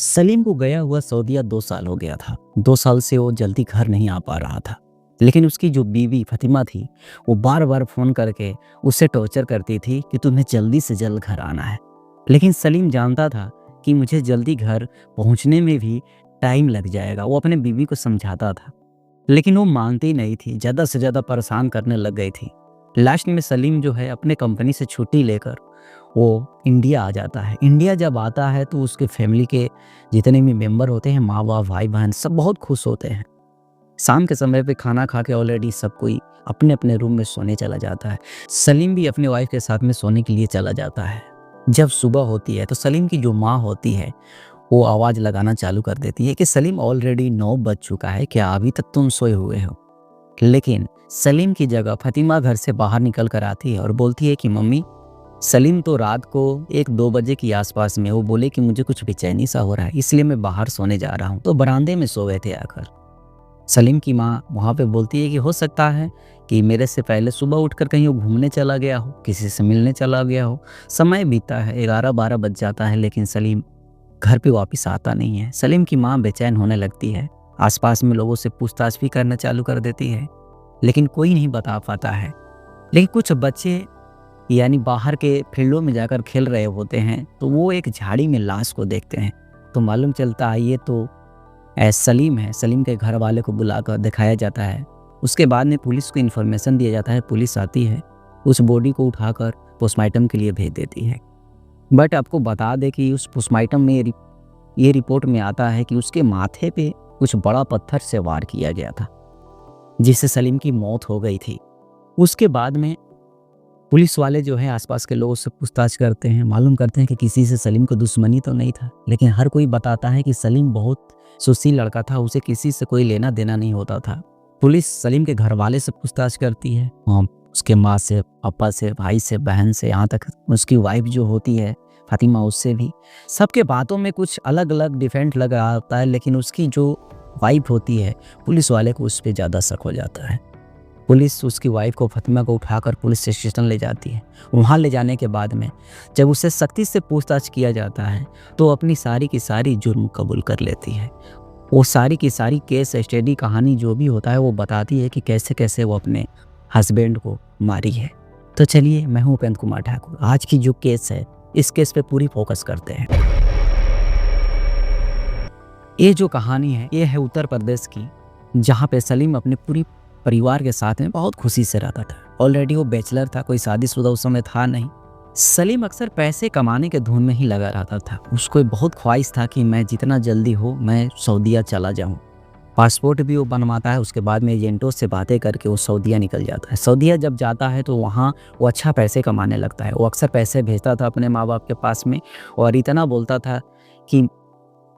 सलीम को गया हुआ सऊदीया 2 साल हो गया था। 2 साल से वो जल्दी घर नहीं आ पा रहा था। लेकिन उसकी जो बीवी फ़ातिमा थी, वो बार-बार फ़ोन करके उसे टॉर्चर करती थी कि तुम्हें जल्दी से जल्द घर आना है। लेकिन सलीम जानता था कि मुझे जल्दी घर पहुँचने में भी टाइम लग जाएगा। वो अपने बीवी को समझाता था, लेकिन वो मानती नहीं थी, ज़्यादा से ज़्यादा परेशान करने लग गई थी। लास्ट में सलीम जो है अपने कंपनी से छुट्टी लेकर वो इंडिया आ जाता है। इंडिया जब आता है तो उसके फैमिली के जितने भी मेंबर होते हैं, माँ-बाप, भाई-बहन सब बहुत खुश होते हैं। शाम के समय पे खाना खा के ऑलरेडी सब कोई अपने-अपने रूम में सोने चला जाता है। सलीम भी अपनी वाइफ के साथ में सोने के लिए चला जाता है। जब सुबह होती है तो सलीम की जो माँ होती है, वो आवाज़ लगाना चालू कर देती है कि सलीम ऑलरेडी 9 बज चुका है, क्या अभी तक तुम सोए हुए हो? लेकिन सलीम की जगह फ़ातिमा घर से बाहर निकल कर आती है और बोलती है कि मम्मी, सलीम तो रात को 1-2 बजे के आसपास में वो बोले कि मुझे कुछ बेचैनी सा हो रहा है, इसलिए मैं बाहर सोने जा रहा हूँ। तो बरामदे में सो गए थे आकर। सलीम की माँ वहाँ पे बोलती है कि हो सकता है कि मेरे से पहले सुबह उठकर कहीं वो घूमने चला गया हो, किसी से मिलने चला गया हो। समय बीतता है, 11-12 बज जाता है, लेकिन सलीम घर पे वापस आता नहीं है। सलीम की माँ बेचैन होने लगती है। आसपास में लोगों से पूछताछ भी करना चालू कर देती है, लेकिन कोई नहीं बता पाता है। लेकिन कुछ बच्चे यानी बाहर के फील्डों में जाकर खेल रहे होते हैं, तो वो एक झाड़ी में लाश को देखते हैं। तो मालूम चलता है ये तो सलीम है। सलीम के घर वाले को बुलाकर दिखाया जाता है। उसके बाद में पुलिस को इन्फॉर्मेशन दिया जाता है। पुलिस आती है, उस बॉडी को उठाकर पोस्टमार्टम के लिए भेज देती है। बट आपको बता दें कि उस पोस्टमार्टम में ये रिपोर्ट में आता है कि उसके माथे पे कुछ बड़ा पत्थर से वार किया गया था, जिससे सलीम की मौत हो गई थी। उसके बाद में पुलिस वाले जो है आसपास के लोगों से पूछताछ करते हैं, मालूम करते हैं कि किसी से सलीम को दुश्मनी तो नहीं था, लेकिन हर कोई बताता है कि सलीम बहुत सुशील लड़का था, उसे किसी से कोई लेना देना नहीं होता था। पुलिस सलीम के घर वाले से पूछताछ करती है, उसके माँ से, पापा से, भाई से, बहन से, यहाँ तक उसकी वाइफ जो होती है फ़ातिमा, उससे भी। सबके बातों में कुछ अलग अलग डिफरेंट लग रहा होता है, लेकिन उसकी जो वाइफ होती है, पुलिस वाले को उस पर ज़्यादा शक हो जाता है। पुलिस उसकी वाइफ को, फ़ातिमा को उठाकर पुलिस स्टेशन ले जाती है। वहाँ ले जाने के बाद में जब उसे सख्ती से पूछताछ किया जाता है, तो अपनी सारी की सारी जुर्म कबूल कर लेती है। वो सारी की सारी केस स्टडी कहानी जो भी होता है वो बताती है कि कैसे कैसे वो अपने हस्बैंड को मारी है। तो चलिए, मैं हूँ उपेंद्र कुमार ठाकुर। आज की जो केस है, इस केस पे पूरी फोकस करते हैं। ये जो कहानी है, ये है उत्तर प्रदेश की, जहाँ पे सलीम अपने पूरी परिवार के साथ में बहुत खुशी से रहता था। ऑलरेडी वो बैचलर था, कोई शादीशुदा उस समय था नहीं। सलीम अक्सर पैसे कमाने के धुन में ही लगा रहता था। उसको बहुत ख्वाहिश था कि मैं जितना जल्दी हो मैं सऊदीया चला जाऊं। पासपोर्ट भी वो बनवाता है, उसके बाद में एजेंटों से बातें करके वो सऊदीया निकल जाता है। सऊदीया जब जाता है तो वहाँ वो अच्छा पैसे कमाने लगता है। वो अक्सर पैसे भेजता था अपने माँ बाप के पास में, और इतना बोलता था कि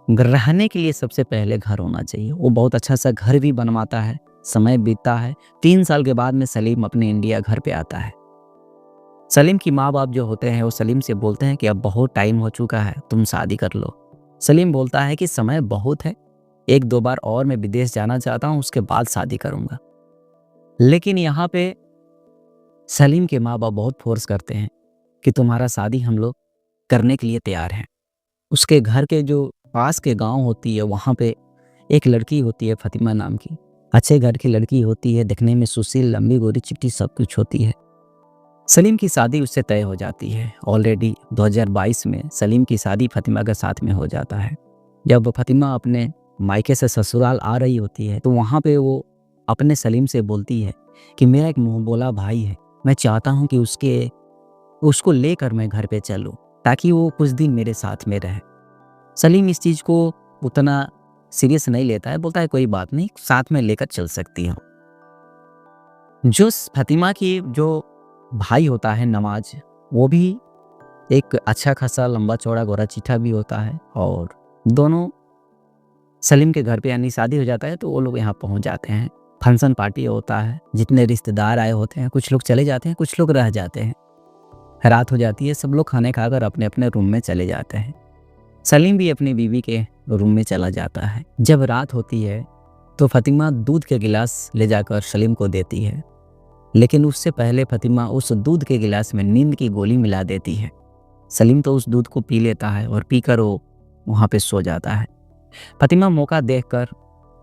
रहने के लिए सबसे पहले घर होना चाहिए। वो बहुत अच्छा सा घर भी बनवाता है। समय बीतता है। 3 साल के बाद में सलीम अपने इंडिया घर पे आता है। सलीम की माँ बाप जो होते हैं वो सलीम से बोलते हैं कि अब बहुत टाइम हो चुका है, तुम शादी कर लो। सलीम बोलता है कि समय बहुत है, 1-2 बार और मैं विदेश जाना चाहता हूँ, उसके बाद शादी करूँगा। लेकिन यहाँ पे सलीम के माँ बाप बहुत फोर्स करते हैं कि तुम्हारा शादी हम लोग करने के लिए तैयार हैं। उसके घर के जो पास के गाँव होती है, वहाँ पे एक लड़की होती है फ़ातिमा नाम की। अच्छे घर की लड़की होती है, दिखने में सुशील, लंबी गोरी चिट्टी सब कुछ होती है। सलीम की शादी उससे तय हो जाती है। ऑलरेडी 2022 में सलीम की शादी फ़ातिमा के साथ में हो जाता है। जब फ़ातिमा अपने मायके से ससुराल आ रही होती है, तो वहाँ पे वो अपने सलीम से बोलती है कि मेरा एक मुँह बोला भाई है, मैं चाहता हूँ कि उसको लेकर मैं घर पे चलूँ, ताकि वो कुछ दिन मेरे साथ में रहे। सलीम इस चीज़ को उतना सीरियस नहीं लेता है, बोलता है कोई बात नहीं, साथ में लेकर चल सकती हो। जो फ़ातिमा की जो भाई होता है नवाज, वो भी एक अच्छा खासा लंबा चौड़ा गोरा चिट्ठा भी होता है, और दोनों सलीम के घर पे यानी शादी हो जाता है तो वो लोग यहाँ पहुँच जाते हैं। फंक्शन पार्टी होता है, जितने रिश्तेदार आए होते हैं, कुछ लोग चले जाते हैं, कुछ लोग रह जाते हैं। रात हो जाती है, सब लोग खाने खाकर अपने अपने रूम में चले जाते हैं। सलीम भी अपनी बीवी के रूम में चला जाता है। जब रात होती है तो फ़ातिमा दूध के गिलास ले जाकर सलीम को देती है, लेकिन उससे पहले फ़ातिमा उस दूध के गिलास में नींद की गोली मिला देती है। सलीम तो उस दूध को पी लेता है और पीकर वो वहाँ पे सो जाता है। फ़ातिमा मौका देखकर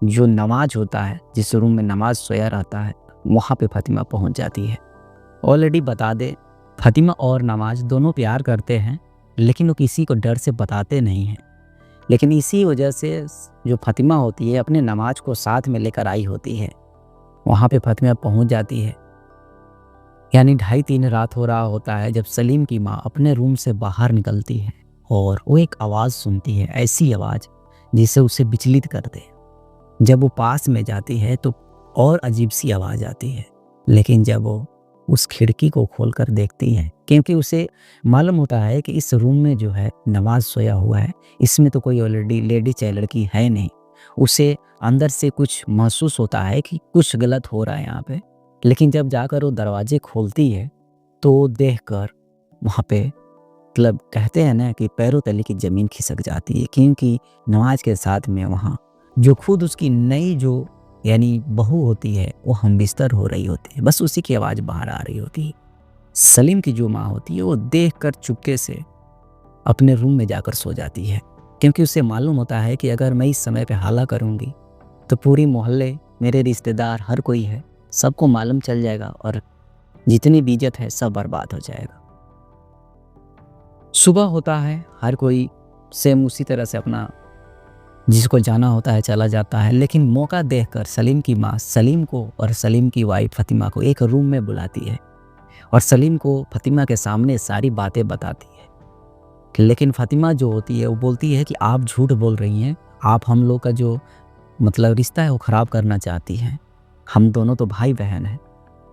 जो नमाज़ होता है, जिस रूम में नमाज़ सोया रहता है, वहाँ पे फ़ातिमा पहुँच जाती है। ऑलरेडी बता दें, फ़ातिमा और नमाज़ दोनों प्यार करते हैं, लेकिन वो किसी को डर से बताते नहीं हैं। लेकिन इसी वजह से जो फ़ातिमा होती है अपने नमाज़ को साथ में लेकर आई होती है। वहाँ पे फ़ातिमा पहुँच जाती है। यानी 2:30-3 रात हो रहा होता है जब सलीम की माँ अपने रूम से बाहर निकलती है और वो एक आवाज़ सुनती है, ऐसी आवाज़ जिसे उसे विचलित कर दे। जब वो पास में जाती है तो और अजीब सी आवाज़ आती है, लेकिन जब वो उस खिड़की को खोलकर देखती है, क्योंकि उसे मालूम होता है कि इस रूम में जो है नवाज़ सोया हुआ है, इसमें तो कोई ऑलरेडी लेडी चाहे लड़की है नहीं। उसे अंदर से कुछ महसूस होता है कि कुछ गलत हो रहा है यहाँ पे। लेकिन जब जाकर वो दरवाजे खोलती है तो देखकर वहाँ पे मतलब कहते हैं ना कि पैरों तले की ज़मीन खिसक जाती है, क्योंकि नवाज़ के साथ में वहाँ जो खुद उसकी नई जो यानी बहू होती है वो हमबिस्तर हो रही होती है। बस उसी की आवाज़ बाहर आ रही होती है। सलीम की जो माँ होती है वो देखकर चुपके से अपने रूम में जाकर सो जाती है, क्योंकि उसे मालूम होता है कि अगर मैं इस समय पे हाला करूँगी तो पूरी मोहल्ले, मेरे रिश्तेदार, हर कोई है, सबको मालूम चल जाएगा और जितनी भी इज़्ज़त है सब बर्बाद हो जाएगा। सुबह होता है, हर कोई सेम उसी तरह से अपना जिसको जाना होता है चला जाता है, लेकिन मौका देखकर सलीम की माँ सलीम को और सलीम की वाइफ फ़ातिमा को एक रूम में बुलाती है और सलीम को फ़ातिमा के सामने सारी बातें बताती है। लेकिन फ़ातिमा जो होती है वो बोलती है कि आप झूठ बोल रही हैं, आप हम लोग का जो मतलब रिश्ता है वो ख़राब करना चाहती हैं, हम दोनों तो भाई बहन हैं।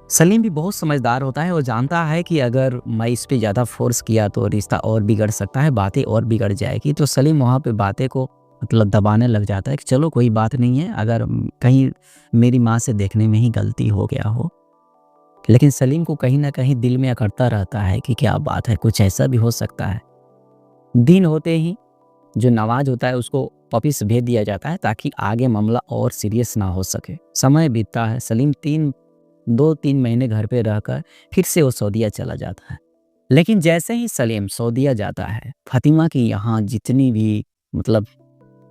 सलीम भी बहुत समझदार होता है, वो जानता है कि अगर मैं इस पे ज़्यादा फ़ोर्स किया तो रिश्ता और बिगड़ सकता है, बातें और बिगड़ जाएगी। तो सलीम वहाँ पे बातें को मतलब दबाने लग जाता है कि चलो कोई बात नहीं है, अगर कहीं मेरी माँ से देखने में ही गलती हो गया हो। लेकिन सलीम को कहीं न कहीं दिल में अकड़ता रहता है कि क्या बात है, कुछ ऐसा भी हो सकता है। दिन होते ही जो नवाज़ होता है उसको वापिस भेज दिया जाता है ताकि आगे मामला और सीरियस ना हो सके। समय बीतता है, सलीम 2-3 महीने घर पे रहकर फिर से वो सऊदीया चला जाता है। लेकिन जैसे ही सलीम सऊदीया जाता है, फ़ातिमा की यहाँ जितनी भी मतलब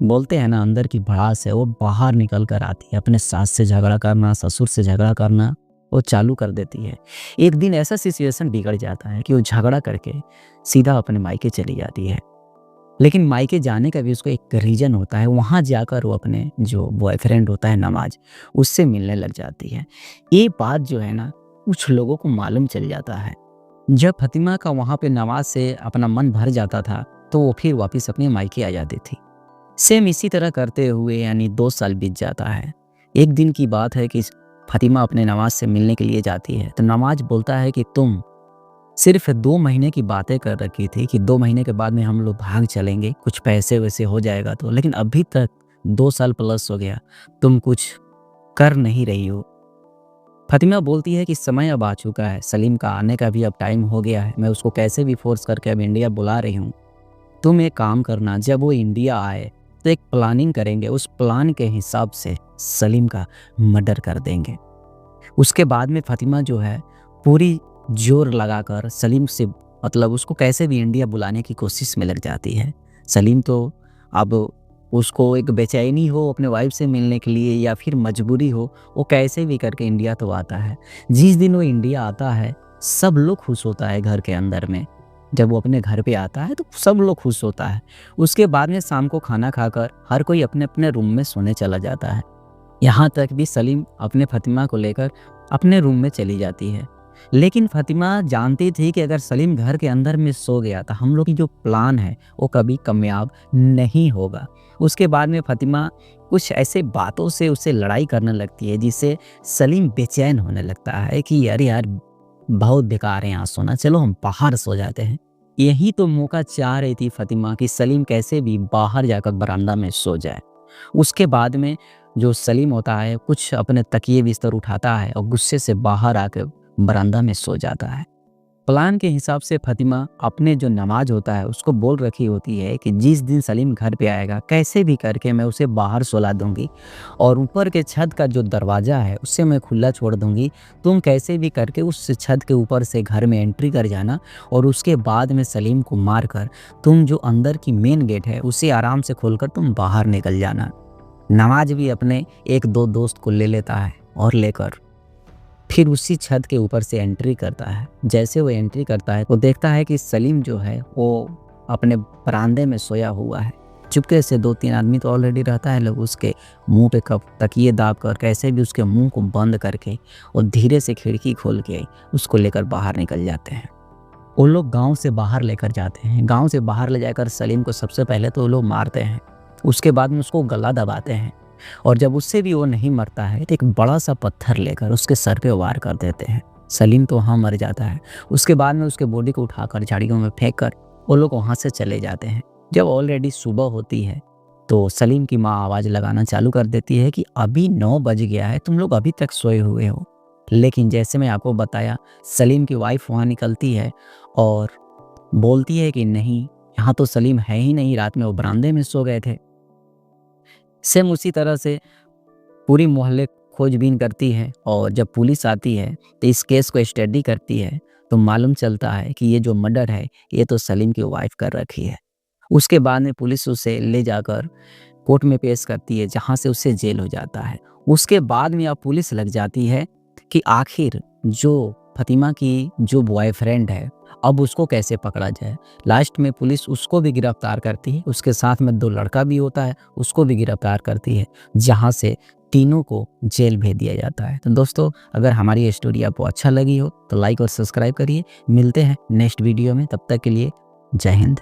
बोलते हैं ना अंदर की भड़ास है वो बाहर निकल कर आती है। अपने सास से झगड़ा करना, ससुर से झगड़ा करना वो चालू कर देती है। एक दिन ऐसा सिचुएशन बिगड़ जाता है कि वो झगड़ा करके सीधा अपने मायके चली जाती है। लेकिन मायके जाने का भी उसको एक रीज़न होता है, वहाँ जाकर वो अपने जो बॉयफ्रेंड होता है नवाज़, उससे मिलने लग जाती है। ये बात जो है ना कुछ लोगों को मालूम चल जाता है। जब फ़ातिमा का वहाँ पे नवाज़ से अपना मन भर जाता था तो वो फिर वापस अपने मायके आ जाती थी। सेम इसी तरह करते हुए यानी 2 साल बीत जाता है। एक दिन की बात है कि फ़ातिमा अपने नवाज़ से मिलने के लिए जाती है तो नवाज़ बोलता है कि तुम सिर्फ़ 2 महीने की बातें कर रखी थी कि 2 महीने के बाद में हम लोग भाग चलेंगे, कुछ पैसे-वैसे हो जाएगा तो, लेकिन अभी तक 2 साल प्लस हो गया, तुम कुछ कर नहीं रही हो। फ़ातिमा बोलती है कि समय अब आ चुका है, सलीम का आने का भी अब टाइम हो गया है, मैं उसको कैसे भी फ़ोर्स करके अब इंडिया बुला रही हूँ। तुम एक काम करना, जब वो इंडिया आए तो एक प्लानिंग करेंगे, उस प्लान के हिसाब से सलीम का मर्डर कर देंगे। उसके बाद में फ़ातिमा जो है पूरी ज़ोर लगाकर सलीम से मतलब उसको कैसे भी इंडिया बुलाने की कोशिश में लग जाती है। सलीम तो अब उसको एक बेचैनी हो अपने वाइफ़ से मिलने के लिए या फिर मजबूरी हो, वो कैसे भी करके इंडिया तो आता है। जिस दिन वो इंडिया आता है, सब लोग खुश होता है घर के अंदर में। जब वो अपने घर पे आता है तो सब लोग खुश होता है। उसके बाद में शाम को खाना खाकर हर कोई अपने-अपने रूम में सोने चला जाता है। यहाँ तक भी सलीम अपने फ़ातिमा को लेकर अपने रूम में चली जाती है। लेकिन फ़ातिमा जानती थी कि अगर सलीम घर के अंदर में सो गया तो हम लोग की जो प्लान है वो कभी कामयाब नहीं होगा। उसके बाद में फ़ातिमा कुछ ऐसे बातों से उससे लड़ाई करने लगती है जिससे सलीम बेचैन होने लगता है कि अरे यार बहुत बेकार है यहाँ सोना, चलो हम बाहर सो जाते हैं। यही तो मौका चाह रही थी फ़ातिमा कि सलीम कैसे भी बाहर जाकर बरामदा में सो जाए। उसके बाद में जो सलीम होता है कुछ अपने तकिए बिस्तर उठाता है और गुस्से से बाहर आकर बरामदा में सो जाता है। प्लान के हिसाब से फ़ातिमा अपने जो नमाज होता है उसको बोल रखी होती है कि जिस दिन सलीम घर पे आएगा कैसे भी करके मैं उसे बाहर सुला दूंगी और ऊपर के छत का जो दरवाज़ा है उससे मैं खुला छोड़ दूंगी। तुम कैसे भी करके उस छत के ऊपर से घर में एंट्री कर जाना और उसके बाद में सलीम को मार कर तुम जो अंदर की मेन गेट है उसे आराम से खोलकर तुम बाहर निकल जाना। नवाज भी अपने एक दो दोस्त को ले लेता है और लेकर फिर उसी छत के ऊपर से एंट्री करता है। जैसे वो एंट्री करता है तो देखता है कि सलीम जो है वो अपने बरामदे में सोया हुआ है। चुपके से 2-3 आदमी तो ऑलरेडी रहता है, लोग उसके मुंह पे कप तकिए दाब कर कैसे भी उसके मुंह को बंद करके और धीरे से खिड़की खोल के उसको लेकर बाहर निकल जाते हैं। वो लोग गांव से बाहर लेकर जाते हैं। गांव से बाहर ले जाकर सलीम को सबसे पहले तो वो लोग मारते हैं, उसके बाद में उसको गला दबाते हैं और जब उससे भी वो नहीं मरता है तो एक बड़ा सा पत्थर लेकर उसके सर पे वार कर देते हैं। सलीम तो वहाँ मर जाता है। उसके बाद में उसके बॉडी को उठाकर झाड़ियों में फेंक कर वो लोग वहाँ से चले जाते हैं। जब ऑलरेडी सुबह होती है तो सलीम की माँ आवाज़ लगाना चालू कर देती है कि अभी 9 बज गया है, तुम लोग अभी तक सोए हुए हो। लेकिन जैसे मैं आपको बताया, सलीम की वाइफ वहाँ निकलती है और बोलती है कि नहीं, यहाँ तो सलीम है ही नहीं, रात में वो बरामदे में सो गए थे। सेम उसी तरह से पूरी मोहल्ले खोजबीन करती है और जब पुलिस आती है तो इस केस को स्टडी करती है तो मालूम चलता है कि ये जो मर्डर है ये तो सलीम की वाइफ कर रखी है। उसके बाद में पुलिस उसे ले जाकर कोर्ट में पेश करती है, जहाँ से उसे जेल हो जाता है। उसके बाद में अब पुलिस लग जाती है कि आखिर जो फ़ातिमा की जो बॉयफ्रेंड है अब उसको कैसे पकड़ा जाए। लास्ट में पुलिस उसको भी गिरफ्तार करती है, उसके साथ में 2 लड़का भी होता है उसको भी गिरफ्तार करती है, जहाँ से तीनों को जेल भेज दिया जाता है। तो दोस्तों, अगर हमारी ये स्टोरी आपको अच्छा लगी हो तो लाइक और सब्सक्राइब करिए। मिलते हैं नेक्स्ट वीडियो में, तब तक के लिए जय हिंद।